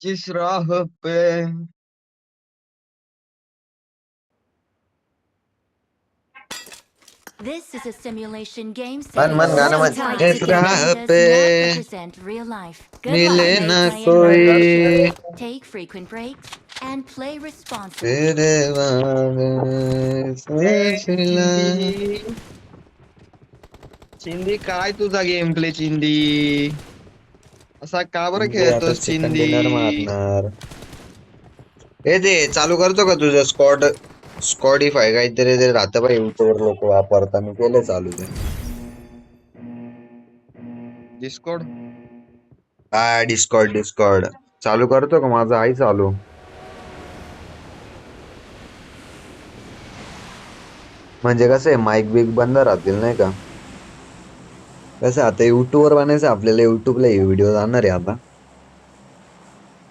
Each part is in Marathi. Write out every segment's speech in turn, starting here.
जिस राह पे। This is a simulation game मन setting. मन गाना No मन time जिस to राह game does pay not represent real life. Good मिले luck, न play in कोई moderation. Take frequent breaks and play responsibly. तेरे वांगे सोचला. चिंदी चिंदी काय तुझा गेम प्ले चिंदी असा का बरं चिंदी आता खेळतोस चिकन चिंदी. डिनर मारणार. हे ते चालू करतो का तुझं स्कॉडीफाय काहीतरी ते राहतं बा युट्यूबवर लोक वापरतात. मी केलं चालू ते. डिस्कॉर्ड हा डिस्कॉर्ड चालू करतो का? माझं आहे चालू. म्हणजे कसं आहे माईक बिक बंद राहतील नाही का. कसं आता युट्यूबवर बनायचं आपल्याला. युट्यूबला हे व्हिडिओ जाणार आहे आता.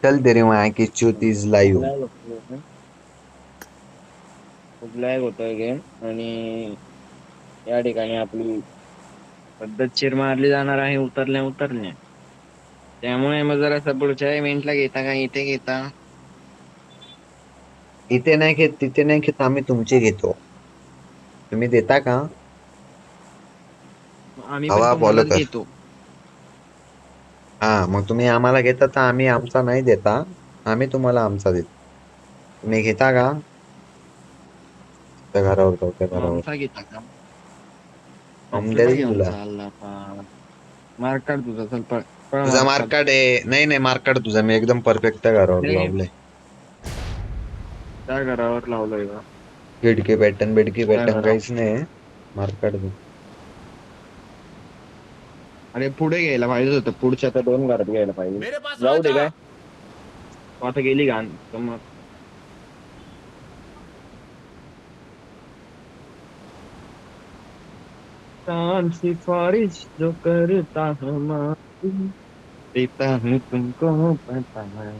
चल तेरी माय की च्यूत इज लाईव्ह. खूप लॅग होतोय गेम आणि या ठिकाणी आपली पद्धतशीर मारली जाणार आहे उतरल्या त्यामुळे मग जरा पुढच्या इव्हेंटला घेता का इथे घेता. इथे नाही घेत तिथे नाही घेत. आम्ही तुमचे घेतो. तुम्ही देता का? आम्ही पण हवा फॉलो तुम्हालाच कर. घेतो. हा मग तुम्ही आम्हाला घेता तर आम्ही आमचा नाही देता. आम्ही तुम्हाला आमचा देतो. तुम्ही घेता का? त्या घरावर जाऊ त्या घरावर. आमचा घेता का आमच्या कुठे देईल घेऊन तुला. चालला मार्क काढ तुझा चल पळ तुझा मार्क मार्क काढ. कार्ड आहे. नाही मार्क कार्ड तुझा. मी एकदम परफेक्ट त्या घरावर नाही, लावलंय. त्या घरावर लावलंय का खिडकी त्या पॅटर्न घरावर. काहीच नाही. मार्क कार्ड दे. अरे पुढे घ्यायला पाहिजे होतं. पुढच्या त्या 2 घरात घ्यायला पाहिजे. जाऊ दे काय तू आता गेली घाण तर मग चांद सिफारिश जो करता हमारी देता हूँ तुमको पता है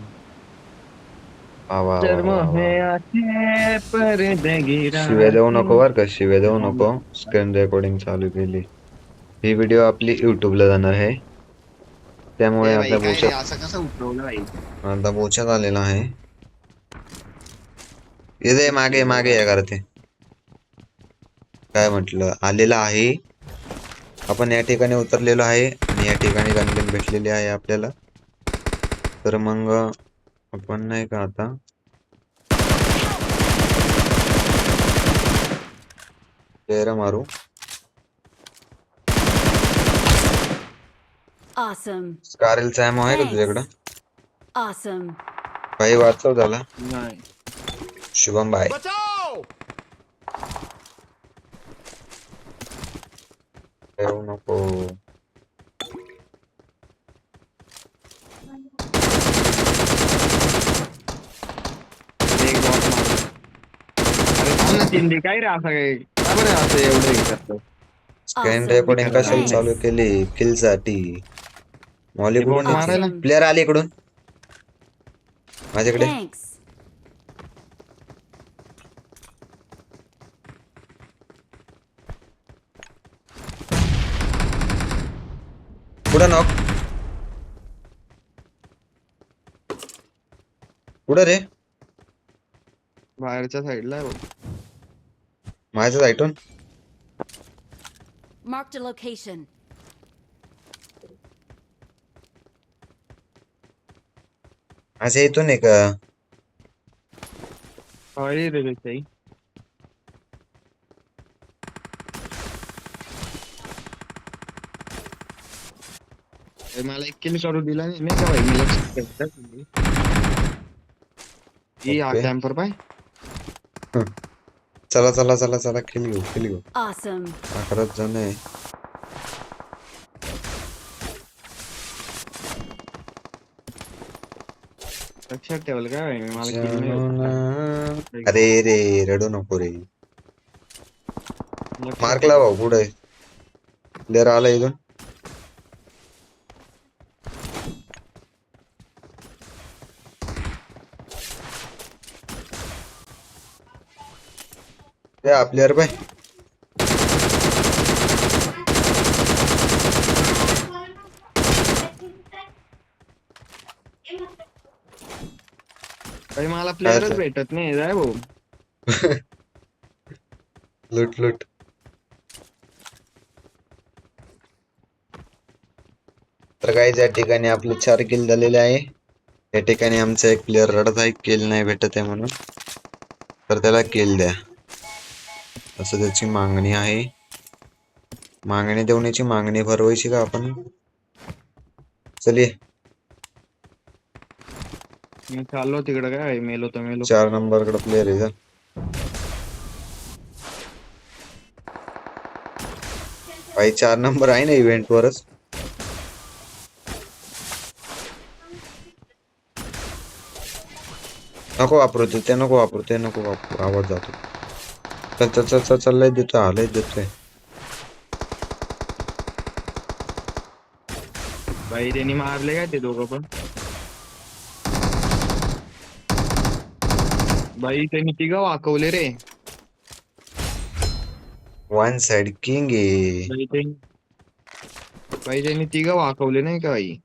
वा वा वा शर्म वा है वा. आंखें पर्दे शिव्या देऊ गिराती. नको बर का. शिव्या देऊ नको. स्क्रीन रेकॉर्डिंग चालू केली. ही व्हिडिओ आपली युट्यूबला जाणार आहे. त्यामुळे ए आता भाई काय रे असं कसं उठवलं भाई. बोचा झालेला आहे. इथे मागे या करते. काय म्हटलं आलेला आहे. आपण या ठिकाणी उतरलेलो आहे आणि या ठिकाणी गनबिन भेटलेली आहे आपल्याला. तर मग आपण नाही का आता चेहरा मारू. Awesome. स्कारलचा ॲमो आहे का तुझ्याकडं? Awesome. काही वाचव झाला. नाही शुभम बाय. येऊ नको. एक बॉट मार. अरे थांब ना चिंदी काय रे असं काय का बरं असं एवढं हे करतो. Screen Awesome. रेकॉर्डिंग कशाला Thanks. चालू केली? किल साठी. मॉली हे कुठून बोट येते? मारायला Awesome. प्लेअर आली इकडून माझ्याकडे. Thanks. कुठं नॉक? कुठं रे? बाहेरच्या साईडला आहे बघ. माझ्या साईटून. Marked a location. माझ्या इथून आहे का? अरे रे रे ताई. अरे मला एक किल करू दिला नाही का भाई. मी लक्ष ठेवतो. ही हा ओके. कॅम्पर पाय. चला किल घेऊ. Awesome. 11 जण आहे. लक्षात ठेवलं काय भाई मला किल नाही जानो ना. होत. अरे रे रडू नको रे. लक्षात मार्कला भाऊ पुढे प्लेअर आला इथून. ते प्लेअर बाय. भाई मला काय प्लेअरच होतं? भेटत नाही जाय भाऊ. लुट लुट. तर काही या ठिकाणी आपले 4 किल झालेले आहे. या ठिकाणी आमचा एक प्लेअर रडत आहे किल नाही भेटत आहे म्हणून. तर त्याला किल द्या असं त्याची मागणी आहे. मागणी देऊन मागणी भरवायची का आपण? चलिए. मी चाललो तिकडे काय मेलो तर मेलो. 4 नंबर कडे प्लेअर आहे. भाई 4 नंबर आहे ना इव्हेंट वरच. नको वापरू ते नको वापरू ते नको वापरू आवाज जातो. चल चल चल चल चल लय देतोय हा लय देतोय. भाई त्यांनी मारले काय ते दोघं पण. भाई त्यांनी तिघं वाकवले रे. वन साइड किंग आहे. भाई त्यांनी भाई त्यांनी तिघं वाकवले नाही का भाई.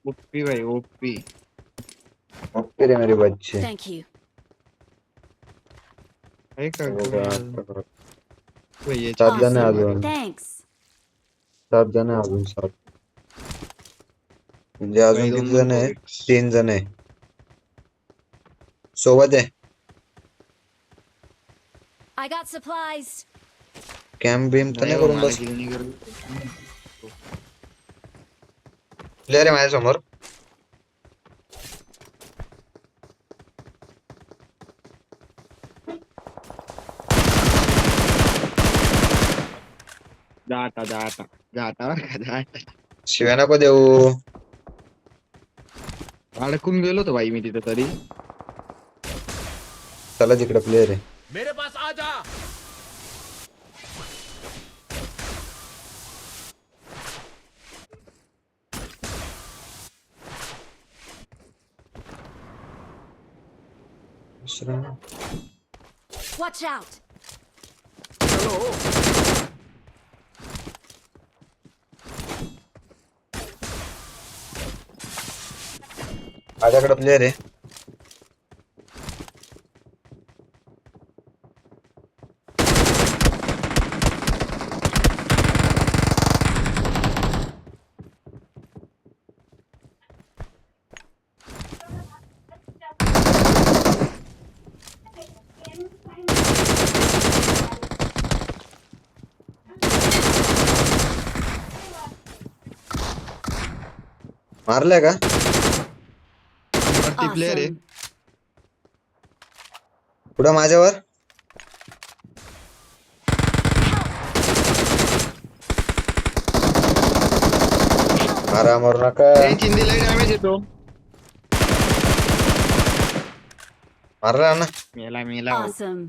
ओप्पी भाई ओप्पी. ओके रे मेरे बच्चे. Thank you. आहे का कोणी अजून? भाई याची 7 जण आहे Awesome. अजून. Thanks. 7 जण आहे अजून 7. म्हणजे भाई अजून दोन किती दोन जण आहे? फोर 3 जण आहे. सोबत आहे. I got supplies. Camp beam तर नाही नाही हो, करून मला बस. किल नाही करत. प्लेअर आहे माझ्यासमोर. जाता जाता जाता बरं का जाता. शिव्या नको देऊ. अडकून गेलो होतो भाई मी तिथं तरी. चला तिकडे प्लेअर आहे. मेरे पास आ जा। दुसरा. Watch out. माझ्याकडे प्लेअर आहे. मारलाय का? वरती प्लेअर आहे. Awesome. पुढं माझ्यावर. मारा मारू नका. त्यांची हिंदीला डॅमेज येतो. मारला ना. मेला मेला भाऊ. Awesome.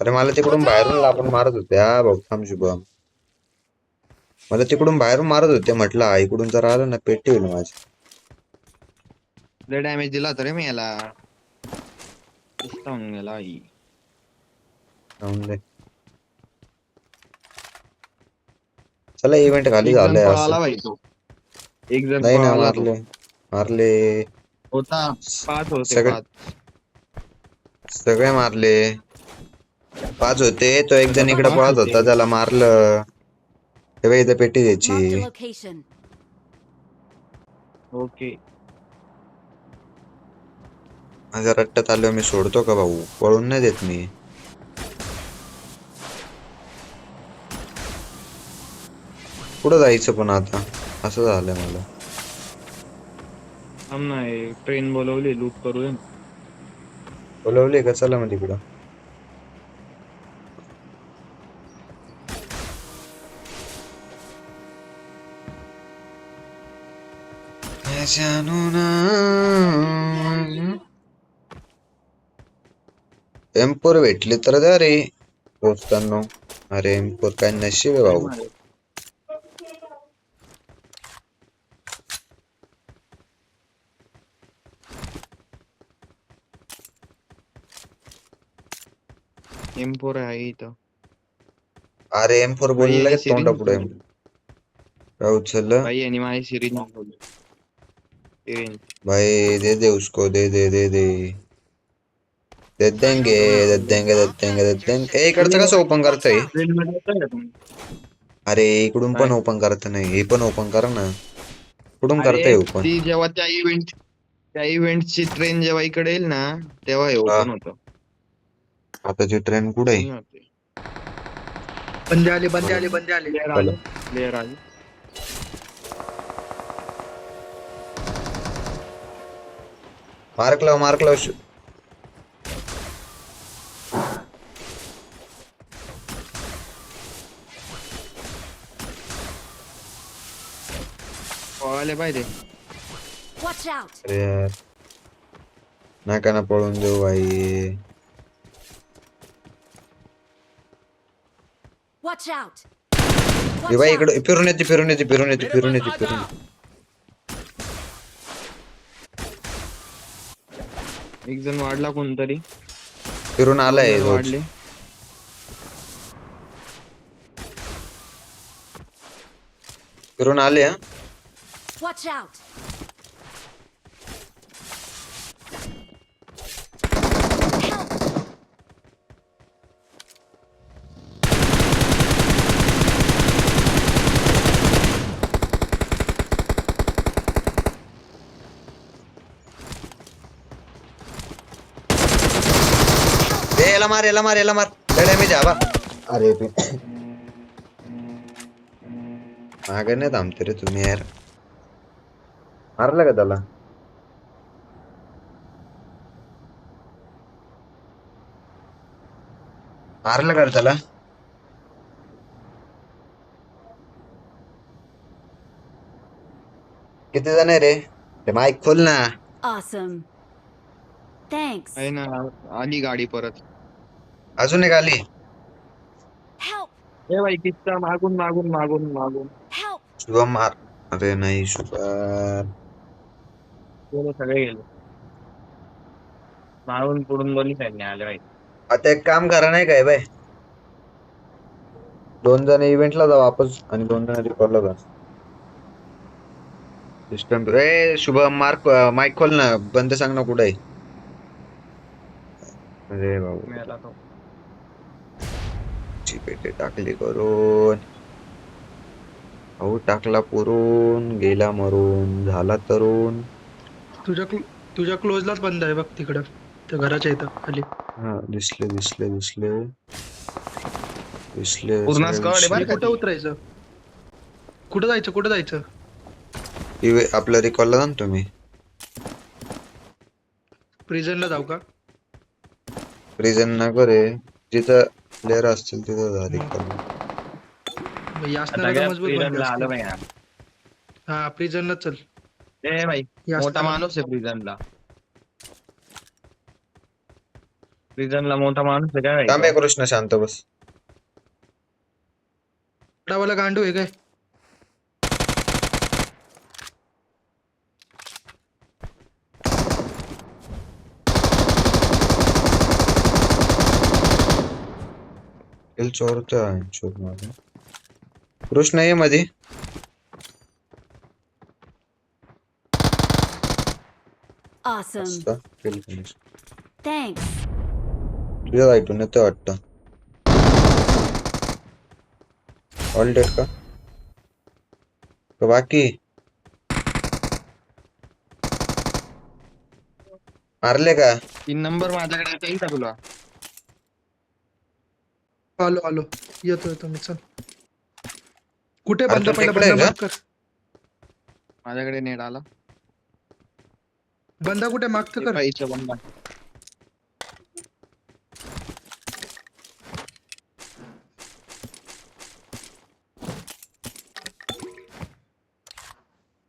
अरे मला तिकडून बाहेरून लापून मारत होते. हा भाऊ थांब शुभम. मला तिकडून बाहेरून मारत होते म्हटलं हा इकडून जर आलं ना पेटी होईल माझी. लय डॅमेज दिला होता रे मी याला. होऊन गेला भाई. जाऊन दे. चला इव्हेंट खाली एक जण झालंय पळाला असं. भाई तो. एक जण नाही ना पळाला तो. मारले. मारले. होता 5 होते सगळे 5. सगळे मारले. 5 होते तो एक जण इकडे 5 पळत होते. होता त्याला मारलं. तेव्हा इथं पेटी Marked a द्यायची. location. ओके. माझ्या रट्ट्यात आलो मी सोडतो का भाऊ? पळून नाही देत मी. कुठं जायचं पण आता असं झालंय मला. थांब ना ट्रेन बोलवली लूट करू दे ना. बोलवले का? चला मग तिकडं. एम्पोर भेटले तर द्या रे पोचताना. अरे एम्पोर काय नशीब आहे भाऊ. M4 आहे इथं. अरे एम्पोर भाई बोलले आणि लगेच तोंडा सिरिंज पुढे. काय उचललं? भाई यांनी माझी सिरीज सिरीज भाई दे दे उसको, दे दे दे दे दे देंगे दे देंगे दे देंगे दे देंगे. इकडचं कसं ओपन करतंय? ट्रेन मध्ये येतोय का तुम्ही? अरे इकडून पण काय? ओपन करत नाही, हे पण ओपन कर ना. कुठून करताय अरे ओपन? ती जेव्हा त्या इव्हेंटची ट्रेन जेव्हा इकडे येईल ना तेव्हा हे हा, ओपन होतं. आताची ट्रेन कुठे आहे? म्हणून ते बंदे आले बंदे आले बंदे आले. प्लेअर चला आले प्लेअर आले. मार्क लाव पळाले पाहिजे. Watch out! अरे यार, नका ना पळून देऊ भाई. Watch out! हे Watch बाई out! इकडे फिरून येते. एक जण वाढला कोणतरी. फिरून दोन आलाय जण रोज. वाढले. फिरून आले हा. Watch out! Help! याला मार लय डॅमेज आहे बा. अरे मागे नाही थांबते रे तुम्ही यार. मारलं का त्याला? मारलं का रे त्याला? किती जण आहे रे? ते माईक खोल ना. Awesome. Thanks. आहे ना आली गाडी परत. अजून एक आली. Help! ए भाई किस्सा मागून Help! शुभम मार. अरे नाही शुभम. गेले सगळे गेले. मागून पुढून दोन्ही साईडने आले भाई. आता एक काम करा नाही काय बाय, 2 जण इव्हेंटला जा वापस आणि 2 जण रिकॉर्डला जा. सिस्टम ए शुभम मार्क माईक खोल ना. बंद सांग ना कुठे आहे. अरे भाऊ मिळाला तो. पेटे टाकली करून. भाऊ टाकला पुरून गेला मरून झाला तरुण. तुझ्या क्लोजलाच बंद आहे बघ तिकडं त्या घराच्या इथं खाली. हा दिसले पूर्ण सगळे स्क्वॉड आहे दिसले. बरं का कुठं ती. उतरायचं? कुठं जायचं? आपलं रिकॉलला जा ना तुम्ही. प्रिझनला जाऊ का? रिझन नको रे, जिथं प्लेअर असतील तिथं जा रिकॉल. यासनाला सगळ्या तर मजबूत बंद प्रिझनला आलं असते. भाई ना. हा प्रिझनला चल. ए भाई यासनाला. मोठा माणूस आहे प्रिझनला. प्रिझनला मोठा माणूस आहे काय थांब भाई हे कृष्ण शांत बस. वाला गांडू आहे काय? चोरतो चोर मध्ये. कृष्ण ये मध्ये. Awesome. असता किल फिनिश. Thanks. तुझ्या ऐकून येतं वाटतं. ऑल डेट का? का बाकी मारले का? 3 नंबर माझ्याकडे येईल का तुला? आलो येतो मी चल. कुठे अरे बंद तू पहिला तिकडे बंद आहे मार्क कर. माझ्याकडे नेट आला. बंदा कुठे मागतं कर. पाहिजे बंदा.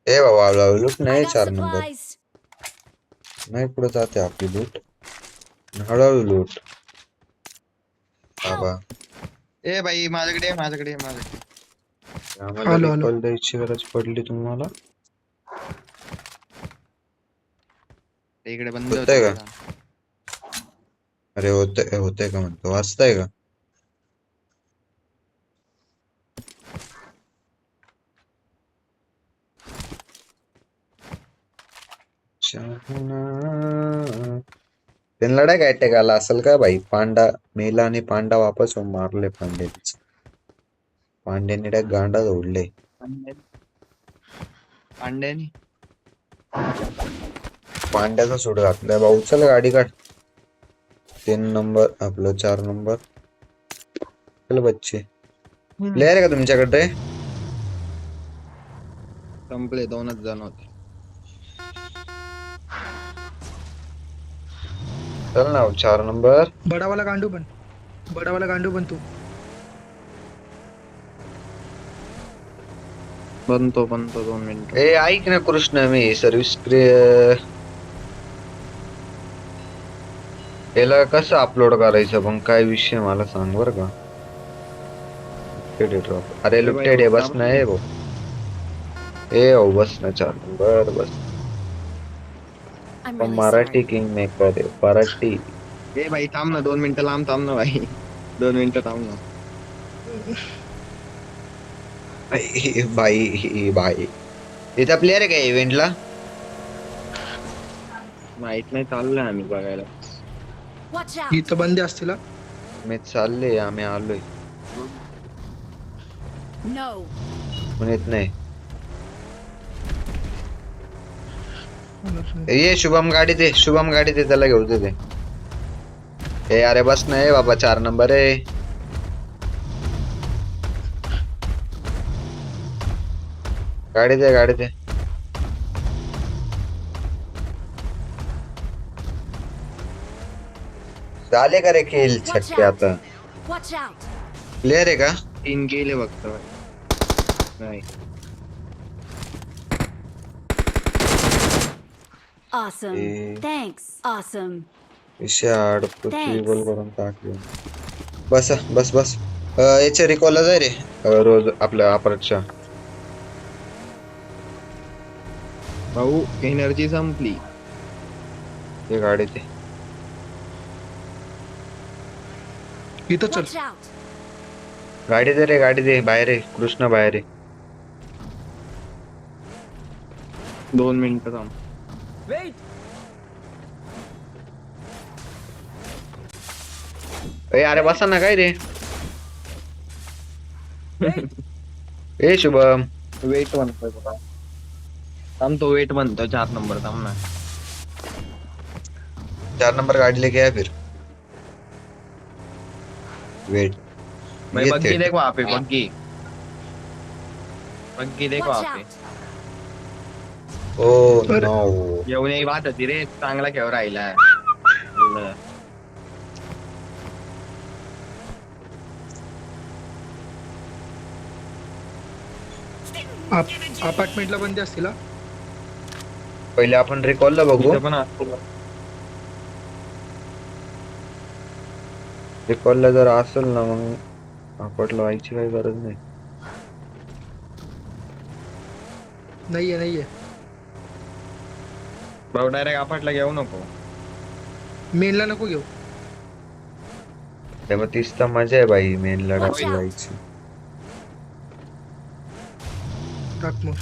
ए बाबा लूट I नाही got 4 नंबर. supplies. नाही पुढे जाते आपली लूट. हळूहळू लूट बाबा. ए भाई माझ्याकडे आलो. आम्हाला रिकॉल द्यायची गरज पडली तुम्हाला. इकडे बंद होतंय होतं का? अरे होतंय का म्हणतो, वाचताय का? त्यांना काय अटॅक आला असेल का भाई? पांडा मेला आणि पांडा वापस होऊन मारले पांड्यानीच. पांड्याने डाय गांडा जोडले. पांड्यानी पांड्याचा सूट घातलाय भाऊ. चल गाडी काढ. 3 नंबर आपलं 4 नंबर. चल बच्चे. प्लेयर आहे का तुमच्याकडे? संपले 2च जण होते. चल ना 4 नंबर. बडावाला गांडू बन तू. बनतो 2 मिनिट. ए ऐक ना कृष्ण, मी सर्व्हिस याला कसं अपलोड करायचं पण काय विषय मला सांग बर का. ड्रॉप अरे लुकटेड आहे बस ना. भाऊ ए हो बस ना 4 नंबर बस. I'm पण really Marathi sorry. King maker आहे मराठी. ए भाई थांब ना 2 मिनिटं लांब थांब ना भाई. 2 मिनिटं थांब ना. बाई इथं प्लेअर आहे का इव्हेंटला? माहित नाही, चाललोय आम्ही बघायला. Watch out. इथं बंदे असतील हा. मी चालले आम्ही आलोय No. पण येत नाही. ये शुभम गाडी दे, शुभम गाडी दे त्याला घेऊ दे. ए अरे बस नाही बाबा 4 नंबर आहे. गाडी दे गाडी दे. झाले का रे खेळ छक्के आता? Watch out. प्लेअर आहे का? 3 गेले फक्त. नाही Awesome. Eh. Thanks. Awesome. विषय Thanks. गोल करून टाकले. बस बस बस. याच्या रिकॉलला जाय रे. रोज आपल्या अपरच्या. भाऊ एनर्जी संपली. ते गाडी ते इथं चल. Watch out. गाडी दे रे गाडी दे. बाहेर आहे कृष्ण बाहेर आहे. 2 मिनिटं थांब. ए अरे बसा ना काय रे. ए शुभम वेट म्हणतोय बघा. थांब तो वेट म्हणतोय 4 नंबर थांब ना. 4 नंबर गाड़ी लेके आया फिर वेट. भाई ये बग्गी थे। देख वहां पे बग्गी. बग्गी देख Watch वहां पे. out. Oh no. येऊन ही बात होती रे. चांगला खेळ राहिला. अपार्टमेंटला बंदे असतील हा. पहिले आपण रिकॉलला बघू. इथं पण असतो. रिकॉलला जर असेल ना मग आपटला व्हायची काही गरज नाही. नाहीये. भाऊ डायरेक्ट आपटला घेऊ नको. मेनला नको घेऊ. त्यामुळे तीच तर मजा आहे भाई मेन लढाची Watch out. व्हायची. टाक मग.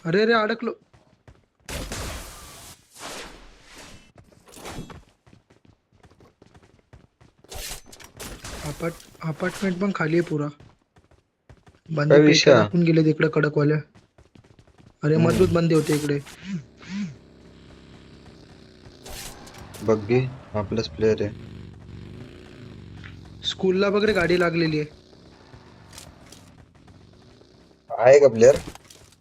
अरे अडकलो. अपार्टमेंट पण खाली आहे पुरा. बंदे काय विषय? पेट्या टाकून गेले तिकडे कडकवाल्या. अरे मजबूत बंदे होते इकडे. बग्गी आपलाच प्लेअर आहे. स्कूलला वगैरे गाडी लागलेली आहे. आहे का प्लेअर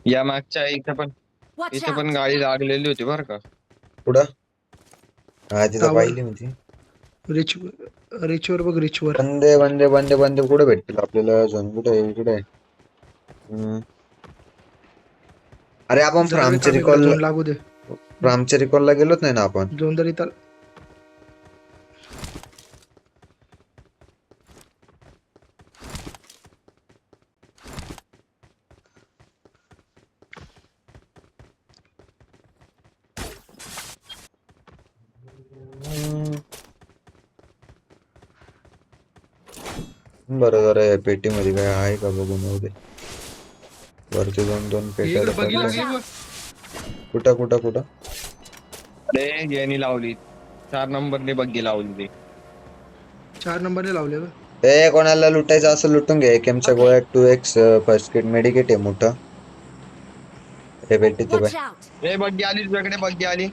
या मागच्या Watch इथं out. पण गाडी लागलेली होती बरं का. पुढं? हा तिथं टावर. पाहिली मी ती. रिचवर बघ रिचवर. बंदे बंदे बंदे बंदे कुठे भेटतील आपल्याला? झोन कुठे आहे? इकडे आहे. अरे आपण झोन लागू दे. फ्रामच्या रिकॉलला गेलोच नाही ना आपण. झोन तरी तर बरं जरा पेटी मध्ये काय आहे का बघून येऊ दे. वरती 2 पेट्या इकडे बघितलं टाकल्या. की बघ. कुठं कुठं कुठं? अरे यांनी लावली 4 नंबरने बग्गी लावली ती. 4 नंबरने लावले बघ. ए कोणाला लुटायचं असं लुटून घे. केमच्या Okay. गोळ्या 2x फर्स्ट किट मेडिकेट आहे मोठं. हे भेटते ते बाय Watch out! ए बग्गी आली तुझ्याकडे, बग्गी आली.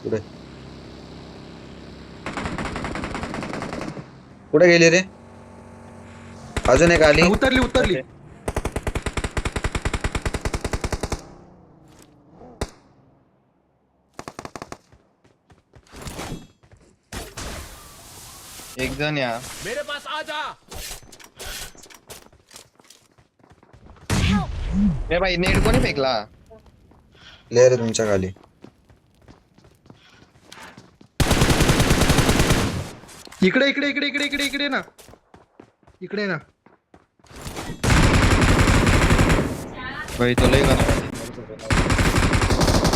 पुढे. कुठे गेली रे? अजून एक आली. उतरली उतरली. एक जण या. ए भाई नेट कोणी फेकला? प्लेअर आहे तुमच्या खाली. इकडे इकडे इकडे इकडे इकडे इकडे ना. इकडे ना. भाई तो लय गाणं.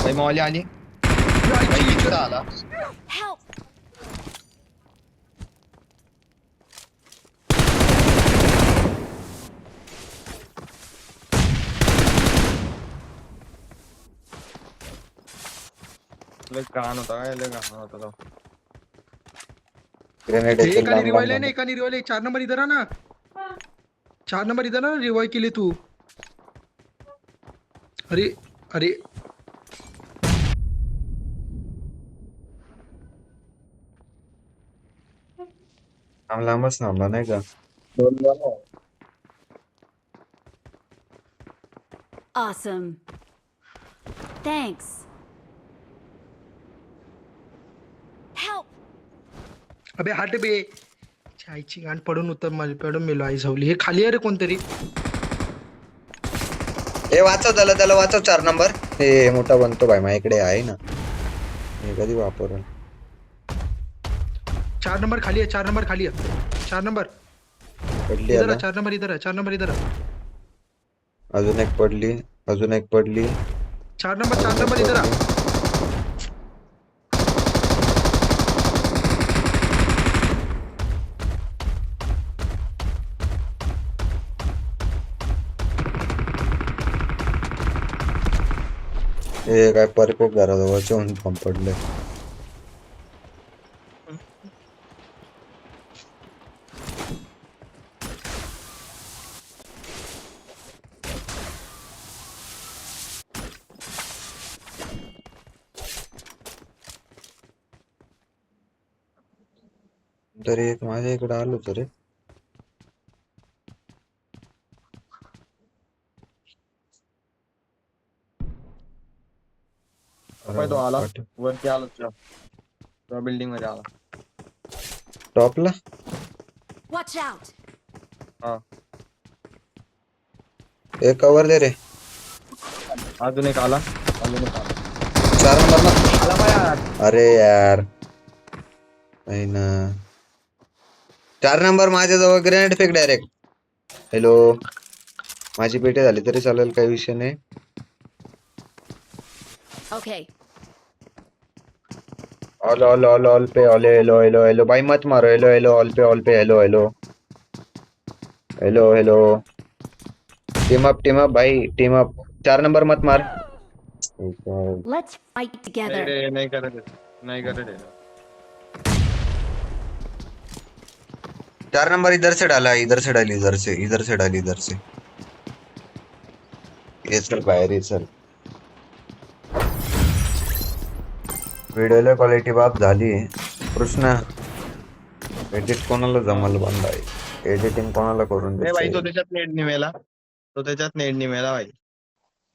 भाई मौली आली. भाई इकडे आला. Help! लय घाण होता काय, लय घाण होता तो. ग्रेनेड एकाने रिवाइल आहे ना, एकाने रिवाइल. 4 नंबर इधर आ ना. 4 नंबर इधर ना, रिवाइव केली तू. अरे अरे लांबच थांबला नाही का? Awesome. Thanks. Help! अबे हट बे. चायची गाण पडून उतर माझी पडून मेलो आई झवली. हे खाली आहे रे कोणतरी. ए वाचव त्याला वाचव 4 नंबर. हे मोठा बनतो भाई माझ्याकडे आहे ना. मी कधी वापरेल. 4 नंबर खाली आहे. 4 नंबर खाली आहे. 4 नंबर पडली इधर आता. आहे. 4 नंबर इधर आहे. 4 नंबर इधर आहे. अजून एक पडली. अजून एक पडली. 4 नंबर 4 नंबर इधर आहे. हे काय परकोप घराजवळचे होऊन पंप पडले. तरी एक माझ्या इकडे आलो होतं रे. भाई तो आला वरती आला त्या बिल्डिंग मध्ये आला. टॉपला. Watch out! हा एक कवर दे रे. अजून एक आला. अजून एक आला. 4 नंबर ना. आला बा यार. अरे यार नाही ना. 4 नंबर माझ्याजवळ ग्रेनेड फेक डायरेक्ट. हॅलो माझी पेटी झाली तरी चालेल, काही विषय नाही. Okay. All all all all pay all hello hello hello भाई मत मारो. Hello hello all pay hello hello hello hello. Team up भाई टीम अप. 4 नंबर मत मार. Let's fight नाही together. रे, नाही करत आहे. नाही करत आहे. 4 नंबर इधर से डाला. इधर से डाली. इधर से डाली. इधर से ये चल बाहेर ये चल. व्हिडिओला क्वालिटी बाप झाली. कृष्णा एडिट कोणाला जमल बंद आहे. एडिटिंग कोणाला करून नाही भाई तो द्यायचं. त्याच्यात नेट निमेला. तो त्याच्यात नेट निमेला भाई.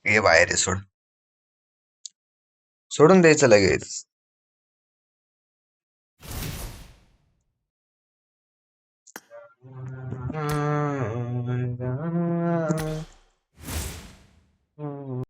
ये बाहेर आहे. सोडून द्यायचं लगेच.